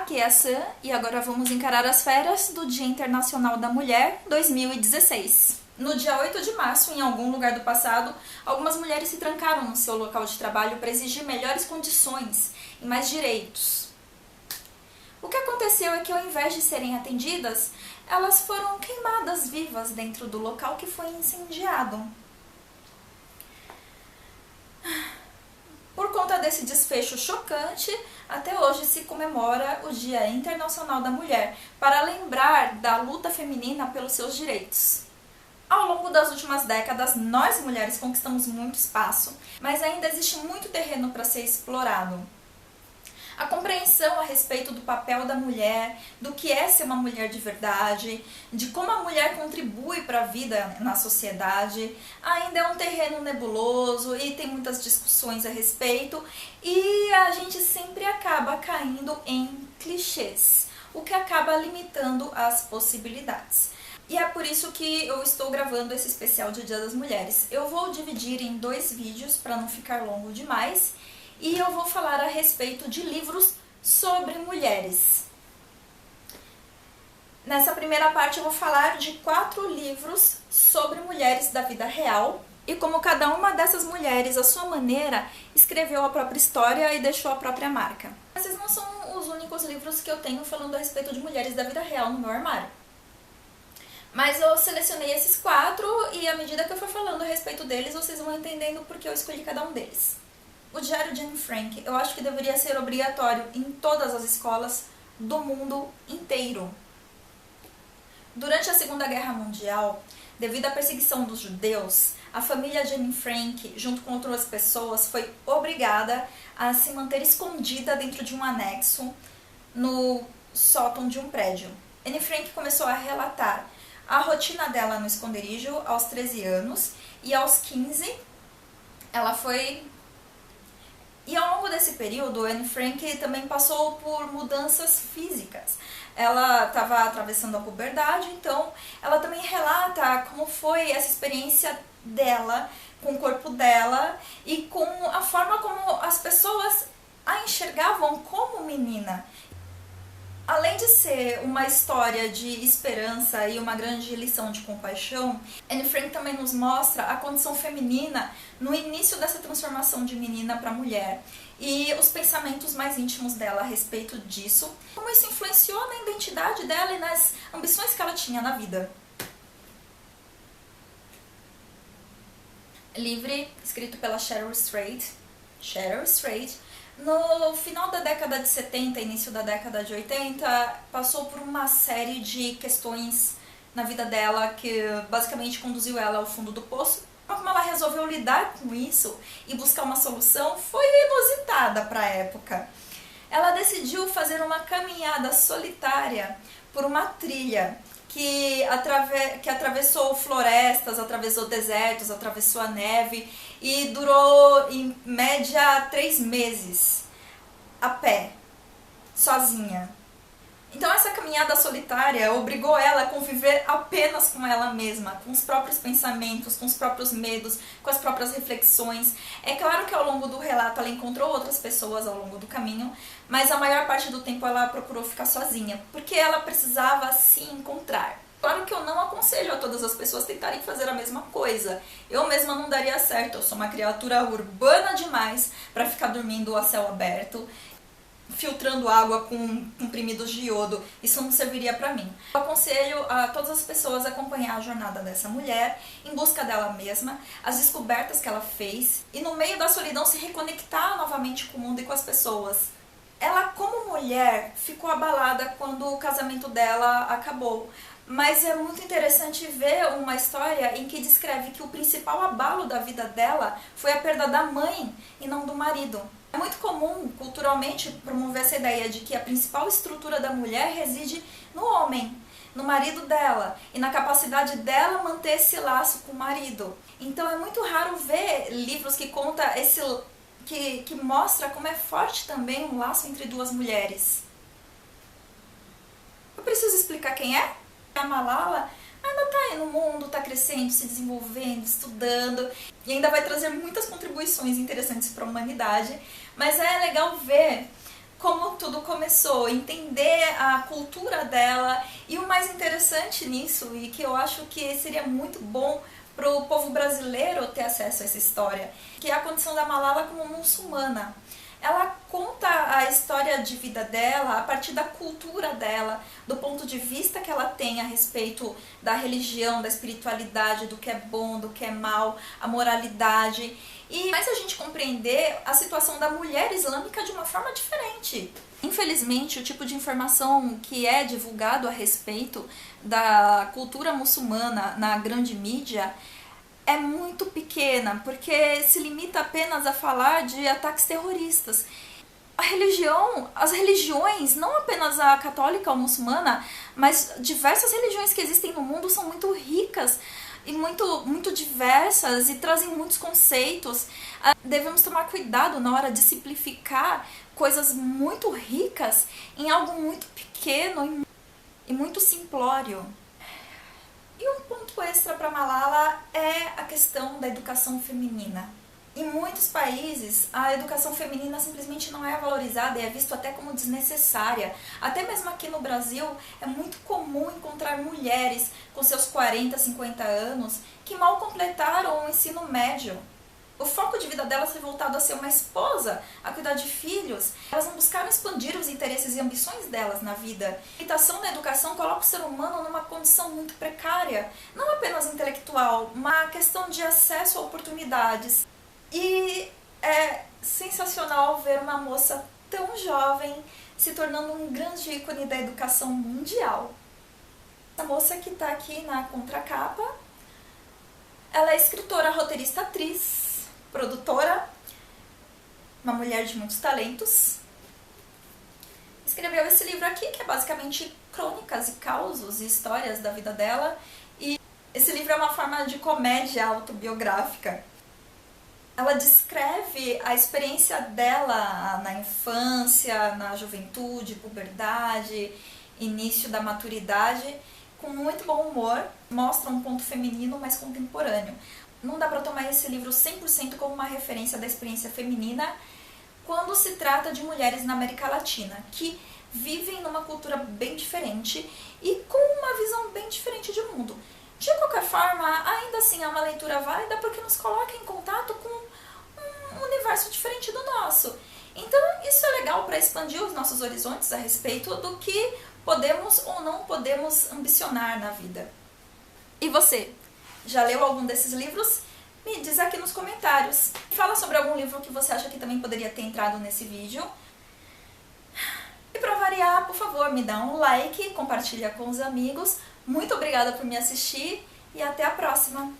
aqui é a Sam e agora vamos encarar as férias do Dia Internacional da Mulher 2016. No dia 8 de março, em algum lugar do passado, algumas mulheres se trancaram no seu local de trabalho para exigir melhores condições e mais direitos. O que aconteceu é que, ao invés de serem atendidas, elas foram queimadas vivas dentro do local que foi incendiado. Por conta desse desfecho chocante, até hoje se comemora o Dia Internacional da Mulher, para lembrar da luta feminina pelos seus direitos. Ao longo das últimas décadas, nós mulheres conquistamos muito espaço, mas ainda existe muito terreno para ser explorado. A compreensão a respeito do papel da mulher, do que é ser uma mulher de verdade, de como a mulher contribui para a vida na sociedade, ainda é um terreno nebuloso e tem muitas discussões a respeito, e a gente sempre acaba caindo em clichês, o que acaba limitando as possibilidades. E é por isso que eu estou gravando esse especial de Dia das Mulheres. Eu vou dividir em 2 vídeos para não ficar longo demais, e eu vou falar a respeito de livros sobre mulheres. Nessa primeira parte eu vou falar de 4 livros sobre mulheres da vida real e como cada uma dessas mulheres, à sua maneira, escreveu a própria história e deixou a própria marca. Esses não são os únicos livros que eu tenho falando a respeito de mulheres da vida real no meu armário. Mas eu selecionei esses 4 e à medida que eu for falando a respeito deles, vocês vão entendendo por que eu escolhi cada um deles. O Diário de Anne Frank, eu acho que deveria ser obrigatório em todas as escolas do mundo inteiro. Durante a Segunda Guerra Mundial, devido à perseguição dos judeus, a família de Anne Frank, junto com outras pessoas, foi obrigada a se manter escondida dentro de um anexo no sótão de um prédio. Anne Frank começou a relatar a rotina dela no esconderijo aos 13 anos e aos 15 ela foi... E ao longo desse período, Anne Frank também passou por mudanças físicas. Ela estava atravessando a puberdade, então ela também relata como foi essa experiência dela, com o corpo dela e com a forma como as pessoas a enxergavam como menina. Além de ser uma história de esperança e uma grande lição de compaixão, Anne Frank também nos mostra a condição feminina no início dessa transformação de menina para mulher e os pensamentos mais íntimos dela a respeito disso, como isso influenciou na identidade dela e nas ambições que ela tinha na vida. Livre, escrito pela Cheryl Strayed. No final da década de 70, início da década de 80, passou por uma série de questões na vida dela que basicamente conduziu ela ao fundo do poço. Como ela resolveu lidar com isso e buscar uma solução foi inusitada para a época. Ela decidiu fazer uma caminhada solitária por uma trilha que atravessou florestas, atravessou desertos, atravessou a neve e durou em média 3 meses a pé, sozinha. Então essa caminhada solitária obrigou ela a conviver apenas com ela mesma, com os próprios pensamentos, com os próprios medos, com as próprias reflexões. É claro que ao longo do relato ela encontrou outras pessoas ao longo do caminho, mas a maior parte do tempo ela procurou ficar sozinha, porque ela precisava se encontrar. Claro que eu não aconselho a todas as pessoas tentarem fazer a mesma coisa. Eu mesma não daria certo, eu sou uma criatura urbana demais para ficar dormindo a céu aberto, filtrando água com comprimidos de iodo. Isso não serviria para mim. Eu aconselho a todas as pessoas a acompanhar a jornada dessa mulher, em busca dela mesma, as descobertas que ela fez e no meio da solidão se reconectar novamente com o mundo e com as pessoas. Ela, como mulher, ficou abalada quando o casamento dela acabou. Mas é muito interessante ver uma história em que descreve que o principal abalo da vida dela foi a perda da mãe e não do marido. É muito comum, culturalmente, promover essa ideia de que a principal estrutura da mulher reside no homem, no marido dela, e na capacidade dela manter esse laço com o marido. Então é muito raro ver livros que contam que mostra como é forte também um laço entre 2 mulheres. Eu preciso explicar quem é? A Malala ainda está aí no mundo, está crescendo, se desenvolvendo, estudando e ainda vai trazer muitas contribuições interessantes para a humanidade, mas é legal ver como tudo começou, entender a cultura dela, e o mais interessante nisso, e que eu acho que seria muito bom para o povo brasileiro ter acesso a essa história, que é a condição da Malala como muçulmana. Ela conta a história de vida dela a partir da cultura dela, do ponto de vista que ela tem a respeito da religião, da espiritualidade, do que é bom, do que é mal, a moralidade. E faz a gente compreender a situação da mulher islâmica de uma forma diferente. Infelizmente, o tipo de informação que é divulgado a respeito da cultura muçulmana na grande mídia é muito pequena, porque se limita apenas a falar de ataques terroristas. A religião, as religiões, não apenas a católica ou muçulmana, mas diversas religiões que existem no mundo são muito ricas e muito diversas e trazem muitos conceitos. Devemos tomar cuidado na hora de simplificar coisas muito ricas em algo muito pequeno e muito simplório. E um ponto extra para Malala é a questão da educação feminina. Em muitos países, a educação feminina simplesmente não é valorizada e é visto até como desnecessária. Até mesmo aqui no Brasil, é muito comum encontrar mulheres com seus 40, 50 anos que mal completaram o ensino médio. O foco de vida delas foi voltado a ser uma esposa, a cuidar de filhos. Elas não buscaram expandir os interesses e ambições delas na vida. A limitação da educação coloca o ser humano numa condição muito precária, não apenas intelectual, mas a questão de acesso a oportunidades. E é sensacional ver uma moça tão jovem se tornando um grande ícone da educação mundial. Essa moça que está aqui na contracapa, ela é escritora, roteirista, atriz, produtora, uma mulher de muitos talentos. Escreveu esse livro aqui, que é basicamente crônicas e causos e histórias da vida dela. E esse livro é uma forma de comédia autobiográfica. Ela descreve a experiência dela na infância, na juventude, puberdade, início da maturidade, com muito bom humor. Mostra um ponto feminino, mas contemporâneo. Não dá para tomar esse livro 100% como uma referência da experiência feminina quando se trata de mulheres na América Latina, que vivem numa cultura bem diferente e com uma visão bem diferente de mundo. De qualquer forma, ainda assim é uma leitura válida porque nos coloca em contato com um universo diferente do nosso. Então isso é legal para expandir os nossos horizontes a respeito do que podemos ou não podemos ambicionar na vida. E você? Já leu algum desses livros? Me diz aqui nos comentários. Fala sobre algum livro que você acha que também poderia ter entrado nesse vídeo. E para variar, por favor, me dá um like, compartilha com os amigos. Muito obrigada por me assistir e até a próxima!